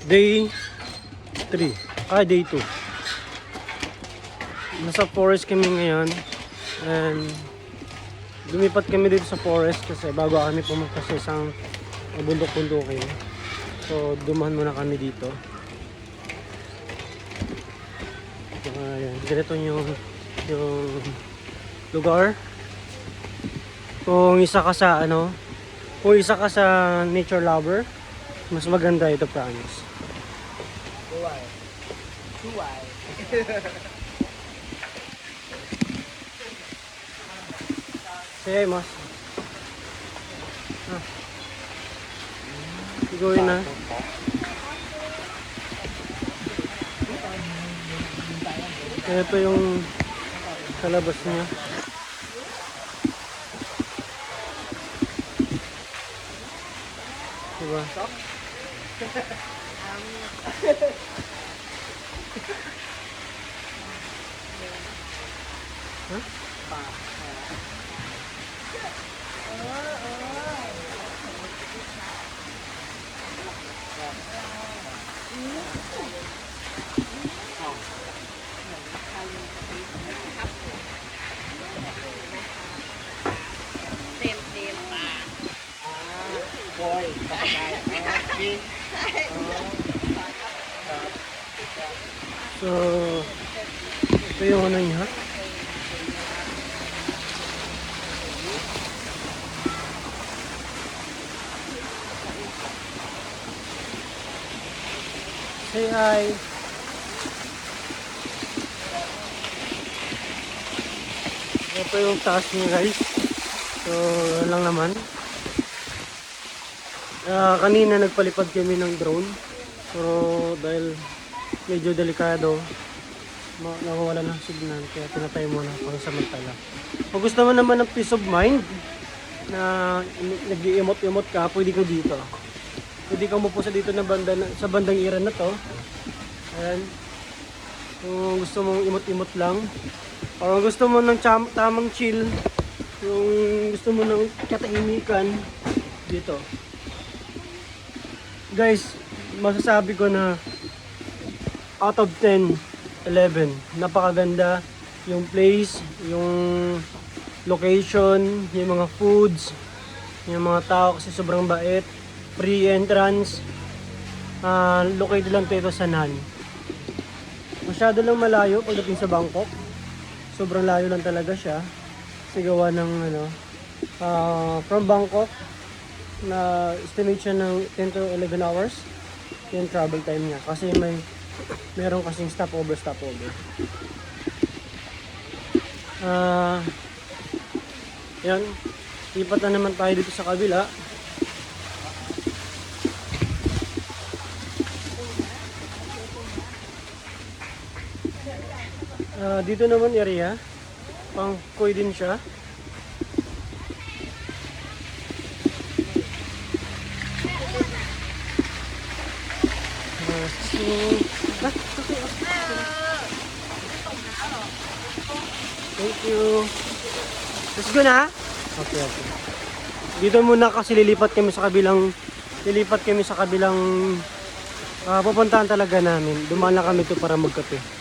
Day 3. Day 2. Nasa forest kami ngayon. And lumipat kami dito sa forest kasi bago kami pumunta sa isang bundok-bundukin. So dumaan muna kami dito. Ganito yung lugar. Kung isa ka sa nature lover, mas maganda ito, promise. Why? Why? Say, mas. Gawin na. Ito yung kalabas niya. Diba? Huh? Boy, So, ito yung ano niya. Say hi. Ito yung taas niya, guys. So, yun lang naman. Kanina nagpalipad kami ng drone. Pero dahil medyo delikado, nawawala ng signal, kaya pinatay muna pang samantala. Kung gusto mo naman ng peace of mind na nag-i-emote-emote ka, pwede ka dito. Pwede ka umupo sa dito na sa bandang iran na to. Ayan. Kung gusto mong imot-imot lang, o kung gusto mo ng tamang chill, kung gusto mo ng katahimikan, dito. Guys, masasabi ko na out of 10, 11, napakaganda yung place, yung location, yung mga foods, yung mga tao kasi sobrang bait, free entrance. Located lang ito sa Nan. Masyado lang malayo pagdating sa Bangkok. Sobrang layo lang talaga siya. Sigawa ng from Bangkok na estimate siya ng 10 to 11 hours yung travel time niya kasi meron kasing stopover. Yan, lipat na naman tayo dito sa kabila. Dito naman area pang koy din siya. Thank you. Let's go na. Okay. Dito muna kasi lilipat kami sa kabilang pupuntahan talaga namin. Dumaan lang kami to para magkape.